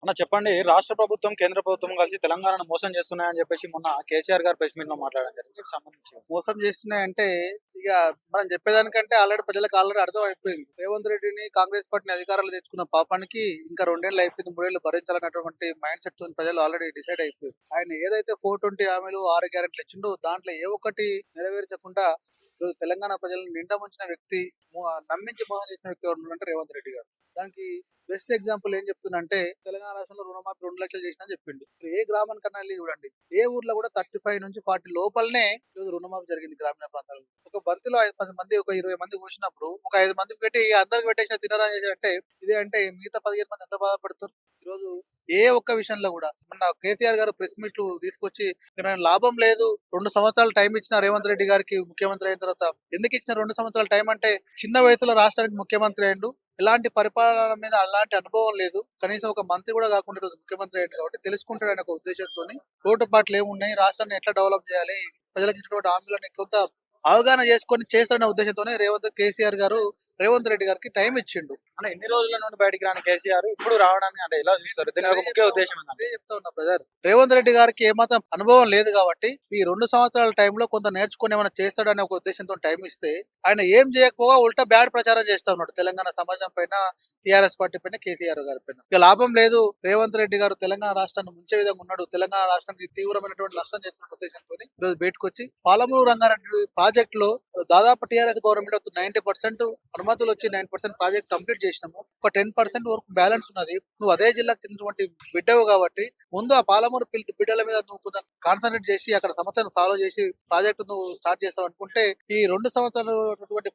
అన్న చెప్పండి. రాష్ట్ర ప్రభుత్వం, కేంద్ర ప్రభుత్వం కలిసి తెలంగాణను మోసం చేస్తున్నాయని చెప్పేసి మొన్న కేసీఆర్ గారు ప్రెస్ మీట్‌లో మాట్లాడడం జరిగింది. దీనికి సంబంధించి మోసం చేస్తున్నాయంటే ఇక మనం చెప్పేదానికంటే ప్రజలకు ఆల్రెడీ అర్థం అయిపోయింది. రేవంత్ రెడ్డిని కాంగ్రెస్ పార్టీని అధికారంలో తెచ్చుకున్న పాపానికి ఇంకా 2 ఏళ్ళు అయిపోయింది, 3 ఏళ్ళు భరించాలన్నటువంటి మైండ్ సెట్ తోని ప్రజలు ఆల్రెడీ డిసైడ్ అయిపోయారు. ఆయన ఏదైతే 420 హామీలు 6 గ్యారెంటీలు ఇచ్చిండో దాంట్లో ఏ ఒక్కటి నెరవేర్చకుండా ఈరోజు తెలంగాణ ప్రజలను నిండా ముంచిన వ్యక్తి, నమ్మించి మోసం చేసిన వ్యక్తి ఎవరు ఉన్నారంటే రేవంత్ రెడ్డి గారు. దానికి బెస్ట్ ఎగ్జాంపుల్ ఏం చెప్తున్నా, తెలంగాణ రాష్ట్రంలో రుణమాఫీ 2 లక్షలు చేసినా చెప్పిండు. ఇప్పుడు ఏ గ్రామానికన్నా వెళ్ళి చూడండి, ఏ ఊర్లో కూడా 35 నుంచి 40 లోపలనే ఈరోజు రుణమాఫీ జరిగింది గ్రామీణ ప్రాంతాల్లో. ఒక బంతిలో 10 మంది, ఒక 20 మంది కూర్చున్నప్పుడు ఒక 5 మందికి పెట్టి అందరికి పెట్టేసిన తినరా చేశారంటే ఇదే అంటే మిగతా 15 మంది ఎంత బాధపడతారు? ఈరోజు ఏ ఒక్క విషయంలో కూడా మొన్న కేసీఆర్ గారు ప్రెస్ మీట్లు తీసుకొచ్చి "నేను లాభం లేదు, 2 సంవత్సరాలు టైం ఇచ్చిన రేవంత్ రెడ్డి గారికి ముఖ్యమంత్రి అయిన తర్వాత ఎందుకు ఇచ్చిన 2 సంవత్సరాల టైం అంటే చిన్న వయసులో రాష్ట్రానికి ముఖ్యమంత్రి అయ్యిండు, ఎలాంటి పరిపాలన మీద అలాంటి అనుభవం లేదు, కనీసం ఒక మంత్రి కూడా కాకుండా ఈరోజు ముఖ్యమంత్రి అయ్యాడు కాబట్టి తెలుసుకుంటాడు అనే ఒక ఉద్దేశంతో లోటుపాట్లు ఏమున్నాయి, రాష్ట్రాన్ని ఎట్లా డెవలప్ చేయాలి, ప్రజలకు ఇచ్చినటువంటి హామీలను కొంత అవగాహన చేసుకొని చేస్తారనే ఉద్దేశంతోనే కేసీఆర్ గారు రేవంత్ రెడ్డి గారికి టైం ఇచ్చిండు. అన్న ఎన్ని రోజుల నుండి బయటికి రాని కేసీఆర్ ఇప్పుడు రావడాన్ని అంటే ఎలా చూస్తారు? దీని ఒక ముఖ్య ఉద్దేశం ఏంటంటే అదే చెప్తా ఉన్నా బ్రదర్, రేవంత్ రెడ్డి గారికి ఏమాత్రం అనుభవం లేదు కాబట్టి ఈ 2 సంవత్సరాల టైంలో కొంత నేర్చుకుని ఏమైనా చేస్తాడనే ఒక ఉద్దేశంతో టైం ఇస్తే ఆయన ఏం చేయకపోగా ఉల్టా బ్యాడ్ ప్రచారం చేస్తా ఉన్నాడు తెలంగాణ సమాజం పైన, టీఆర్ఎస్ పార్టీ పైన, కేసీఆర్ గారి పైన. ఇక లాభం లేదు, రేవంత్ రెడ్డి గారు తెలంగాణ రాష్ట్రాన్ని ముంచే విధంగా ఉన్నాడు, తెలంగాణ రాష్ట్రానికి తీవ్రమైనటువంటి నష్టం చేసిన ఉద్దేశంతో ఈరోజు బయటకు వచ్చి పాలమూరు రంగారెడ్డి ప్రాజెక్ట్ లో దాదాపు టీఆర్ఎస్ గవర్నమెంట్ 90% అనుమతులు వచ్చి 9% ప్రాజెక్ట్ కంప్లీట్ చేసినాము, ఒక 10% వరకు బ్యాలెన్స్ ఉన్నది. నువ్వు అదే జిల్లాకు చెందినటువంటి బిడ్డవు కాబట్టి ముందు ఆ పాలమూరు బిడ్డల మీద నువ్వు కొంచెం కాన్సన్ట్రేట్ చేసి అక్కడ సమస్యను సాల్వ్ చేసి ప్రాజెక్టు నువ్వు స్టార్ట్ చేస్తావు అనుకుంటే ఈ 2 సంవత్సరాలు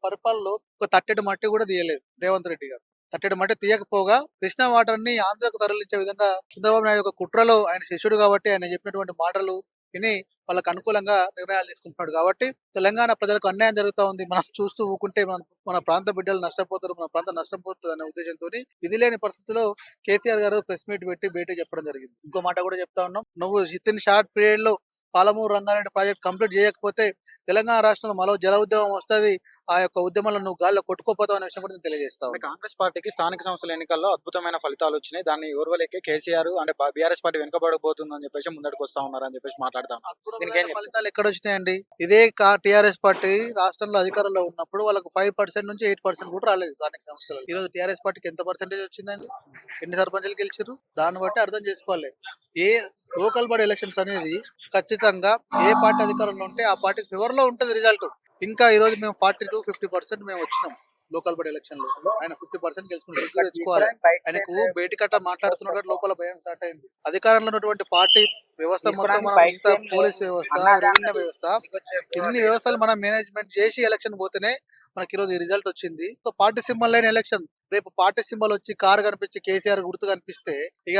పరిపాలనలో ఒక తట్టెడు మట్టి కూడా తీయలేదు రేవంత్ రెడ్డి గారు. తట్టెడు మట్టి తీయకపోగా కృష్ణా వాటర్ ని ఆంధ్రకు తరలించే విధంగా చంద్రబాబు నాయుడు యొక్క కుట్రలో ఆయన శిష్యుడు కాబట్టి ఆయన చెప్పినటువంటి మాటలు విని వాళ్ళకు అనుకూలంగా నిర్ణయాలు తీసుకుంటున్నాడు కాబట్టి తెలంగాణ ప్రజలకు అన్యాయం జరుగుతా ఉంది, మనం చూస్తూ ఊకుంటే మన ప్రాంత బిడ్డలు నష్టపోతారు, మన ప్రాంతం నష్టపోతుంది అనే ఉద్దేశంతో విధి లేని పరిస్థితిలో కేసీఆర్ గారు ప్రెస్ మీట్ పెట్టి భేటీ చెప్పడం జరిగింది. ఇంకో మాట కూడా చెప్తా ఉన్నాం, నువ్వు విత్ ఇన్ షార్ట్ పీరియడ్ లో పాలమూరు రంగారెడ్డి ప్రాజెక్ట్ కంప్లీట్ చేయకపోతే తెలంగాణ రాష్ట్రంలో మరో జల ఉద్యమం వస్తుంది, ఆ యొక్క ఉద్యమంలో నువ్వు గాల్లో కొట్టుకోపోతావు అనే విషయం కూడా నేను తెలియజేస్తా అంటే ఉన్నాను. కాంగ్రెస్ పార్టీకి స్థానిక సంస్థల ఎన్నికల్లో అద్భుతమైన ఫలితాలు వచ్చినాయి. దాన్ని ఓర్వలేకే కేసీఆర్ అంటే బీఆర్ఎస్ పార్టీ వెనుకబడబోతుందని చెప్పేసి ముందడుకు వస్తా ఉన్నారని చెప్పేసి మాట్లాడతా ఉన్నారు. దీనికి ఏం అద్భుతమైన చెప్తారు? ఫలితాలు ఎక్కడ వచ్చినాయండి? ఇదే టీఆర్ఎస్ పార్టీ రాష్ట్రంలో అధికారంలో ఉన్నప్పుడు వాళ్ళకు 5% నుంచి 8% కూడా రాలేదు స్థానిక సంస్థలు. ఈ రోజు టీఆర్ఎస్ పార్టీకి ఎంత పర్సెంటేజ్ వచ్చిందండి? ఎన్ని సర్పంచులు గెలిచారు? దాన్ని బట్టి అర్థం చేసుకోవాలి. ఏ లోకల్ బాడీ ఎలక్షన్స్ అనేది ఖచ్చితంగా ఏ పార్టీ అధికారంలో ఉంటే ఆ పార్టీ ఫేవర్ లో ఉంటది రిజల్ట్. ఇంకా ఈ రోజు మేము 42-50% మేము వచ్చినాం లోకల్ బాడీ ఎలక్షన్ లో. ఆయన 50% గెలుచుకుని సిగ్గు తెచ్చుకోవాలి. ఆయనకు బయటి కట్ట మాట్లాడుతున్నాడు, లోపల భయం స్టార్ట్ అయింది. అధికారంలో ఉన్నటువంటి పార్టీ వ్యవస్థ మొత్తం మనం ఇంత పోలీస్ వ్యవస్థ, రెవెన్యూ వ్యవస్థ, ఇన్ని వ్యవస్థలు మనం మేనేజ్మెంట్ చేసి ఎలక్షన్ పోతేనే మనకి ఈరోజు ఈ రిజల్ట్ వచ్చింది. సో పార్టీ సింబల్ లేని ఎలక్షన్, రేపు పార్టీ సింబల్ వచ్చి కారు కనిపించి కేసీఆర్ గుర్తు కనిపిస్తే ఇక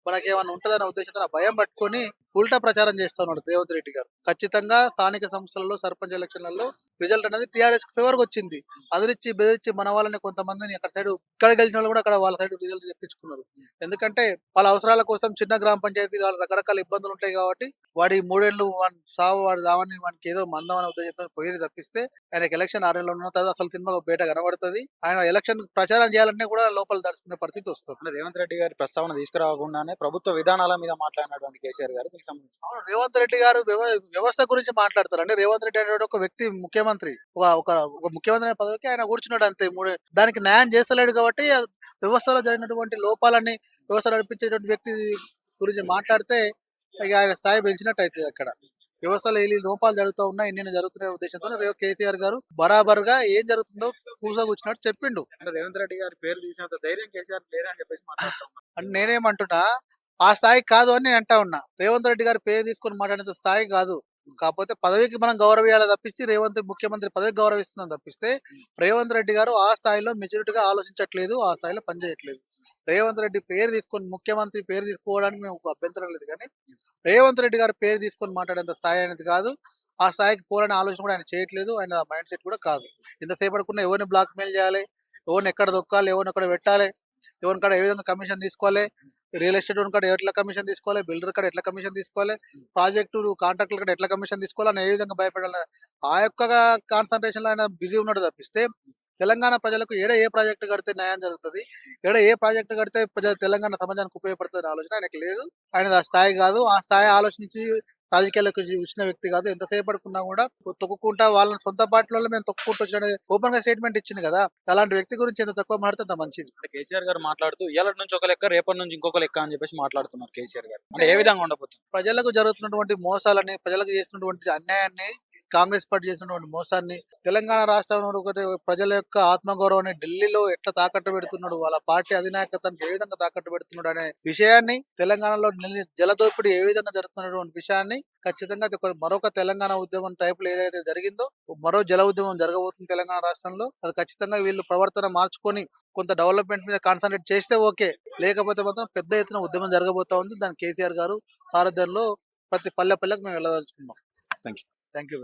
మనకేమన్నా ఉంటదన్న ఉద్దేశంతో ఆ భయం పట్టుకొని ఉల్టా ప్రచారం చేస్తా ఉన్నాడు రేవంత్ రెడ్డి గారు. ఖచ్చితంగా స్థానిక సంస్థలలో సర్పంచ్ ఎలక్షన్లలో రిజల్ట్ అనేది టీఆర్ఎస్ ఫేవర్ గా వచ్చింది. అదిరిచ్చి బెదిరించి మన వాళ్ళని కొంతమందిని అక్కడ సైడ్, ఇక్కడ గెలిచిన వాళ్ళు కూడా అక్కడ వాళ్ళ సైడ్ రిజల్ట్ తెప్పించుకున్నారు. ఎందుకంటే వాళ్ళ అవసరాల కోసం చిన్న గ్రామ పంచాయతీ రకరకాల ఇబ్బందులు ఉంటాయి కాబట్టి వాడి 3 ఏళ్ళు సావు వాడి దావని వానికి ఏదో మందం అనే ఉద్దేశంతో పోయి తప్పిస్తే ఆయనకి ఎలక్షన్ 6 ఏళ్ళు ఉన్న తర్వాత అసలు సినిమా బయట కనబడుతుంది. ఆయన ఎలక్షన్ ప్రచారం చేయాలంటే కూడా లోపల దడుచుకునే పరిస్థితి వస్తుంది. అంటే రేవంత్ రెడ్డి గారి ప్రస్తావన తీసుకురాకుండానే ప్రభుత్వ విధానాల మీద మాట్లాడినటువంటి కేసీఆర్ గారు దీనికి సంబంధించి అవును, రేవంత్ రెడ్డి గారు వ్యవస్థ గురించి మాట్లాడతారు. అంటే రేవంత్ రెడ్డి అనేటువంటి ఒక వ్యక్తి ముఖ్యమంత్రి, ఒక ముఖ్యమంత్రి అనే పదవికి ఆయన కూర్చున్నాడు అంతే. దానికి న్యాయం చేస్తలేడు కాబట్టి ఆ వ్యవస్థలో జరిగినటువంటి లోపాలని, వ్యవస్థ నడిపించేటువంటి వ్యక్తి గురించి మాట్లాడితే ఇక ఆయన స్థాయి పెంచినట్టు అవుతుంది. అక్కడ వ్యవస్థలో ఏ లోపాలు జరుగుతూ ఉన్నాయి, ఎన్ని జరుగుతున్న ఉద్దేశంతో కేసీఆర్ గారు బరాబర్ గా ఏం జరుగుతుందో కూర్చున్నట్టు చెప్పిండు. అంటే రేవంత్ రెడ్డి గారి పేరు తీసినంత ధైర్యం కేసీఆర్ లేదని చెప్పేసి మాట్లాడుతా ఉన్నారు. అంటే నేనేమంటున్నా, ఆ స్థాయి కాదు అని నేను అంటా ఉన్నా. రేవంత్ రెడ్డి గారి పేరు తీసుకొని మాట్లాడేంత స్థాయి కాదు. కాకపోతే పదవికి మనం గౌరవియాలి తప్పించి, ముఖ్యమంత్రి పదవికి గౌరవిస్తున్నాం తప్పిస్తే రేవంత్ రెడ్డి గారు ఆ స్థాయిలో మెచ్యూరిటీగా ఆలోచించట్లేదు, ఆ స్థాయిలో పనిచేయట్లేదు. రేవంత్ రెడ్డి పేరు తీసుకొని ముఖ్యమంత్రి పేరు తీసుకోవడానికి మేము ఒక అభ్యంతరం లేదు, కానీ రేవంత్ రెడ్డి గారి పేరు తీసుకొని మాట్లాడేంత స్థాయి అనేది కాదు. ఆ స్థాయికి పోవాలనే ఆలోచన కూడా ఆయన చేయట్లేదు, ఆయన మైండ్ సెట్ కూడా కాదు. ఇంతసేపటికున్న ఎవరిని బ్లాక్ మెయిల్ చేయాలి, ఎవరిని ఎక్కడ దొక్కాలి, ఎవరిని ఎక్కడ పెట్టాలి, ఎవరి కాడ ఏ విధంగా కమిషన్ తీసుకోవాలి, రియల్ ఎస్టేట్ కాడ ఎట్లా కమిషన్ తీసుకోవాలి, బిల్డర్ కాడ ఎట్లా కమిషన్ తీసుకోవాలి, ప్రాజెక్టు కాంట్రాక్టర్ కాడ ఎట్లా కమిషన్ తీసుకోవాలి అని ఏ విధంగా భయపడాలి, ఆ యొక్క కాన్సన్ట్రేషన్ లో ఆయన బిజీ ఉన్నాడు తప్పిస్తే తెలంగాణ ప్రజలకు ఏ ప్రాజెక్టు కడితే న్యాయం జరుగుతుంది, ఏ ప్రాజెక్టు కడితే తెలంగాణ సమాజానికి ఉపయోగపడుతుంది ఆలోచన ఆయనకు లేదు. ఆయన ఆ స్థాయి కాదు. ఆ స్థాయి ఆలోచించి రాజకీయాలకు వచ్చిన వ్యక్తి కాదు. ఎంతసేపు పడుకున్నా కూడా తొక్కుకుంటా వాళ్ళని సొంత పార్టీలలో మేము తొక్కుకుంటూ వచ్చిన ఓపెన్ గా స్టేట్మెంట్ ఇచ్చింది కదా. అలాంటి వ్యక్తి గురించి ఎంత తక్కువ మాట్లాడితే అంత మంచిది. అంటే కేసీఆర్ గారు మాట్లాడుతూ ఇవాళ నుంచి ఒక లెక్క రేపటి నుంచి ఇంకొక లెక్క అని చెప్పేసి మాట్లాడుతున్నారు కేసీఆర్ గారు. అంటే ఏ విధంగా ఉండబోతుంది? ప్రజలకు జరుగుతున్నటువంటి మోసాలని, ప్రజలకు చేస్తున్నటువంటి అన్యాయాన్ని, కాంగ్రెస్ పార్టీ చేసినటువంటి మోసాన్ని, తెలంగాణ రాష్ట్రంలో ఒకటి ప్రజల యొక్క ఆత్మగౌరవాన్ని ఢిల్లీలో ఎట్లా తాకట్టు పెడుతున్నాడు, వాళ్ళ పార్టీ అధినాయకత్వానికి ఏ విధంగా తాకట్టు పెడుతున్నాడు అనే విషయాన్ని, తెలంగాణలో జలదోపిడీ ఏ విధంగా జరుగుతున్నటువంటి విషయాన్ని ఖచ్చితంగా మరొక తెలంగాణ ఉద్యమం టైపులో ఏదైతే జరిగిందో మరో జల ఉద్యమం జరగబోతుంది తెలంగాణ రాష్ట్రంలో. అది ఖచ్చితంగా వీళ్ళు ప్రవర్తన మార్చుకొని కొంత డెవలప్మెంట్ మీద కాన్సన్ట్రేట్ చేస్తే ఓకే. లేకపోతే మాత్రం పెద్ద ఎత్తున ఉద్యమం జరగబోతా ఉంది. దాని కేసీఆర్ గారు సారథ్యంలో ప్రతి పల్లెకు మేము వెళ్ళదలుచుకున్నాం. Thank you. Thank you.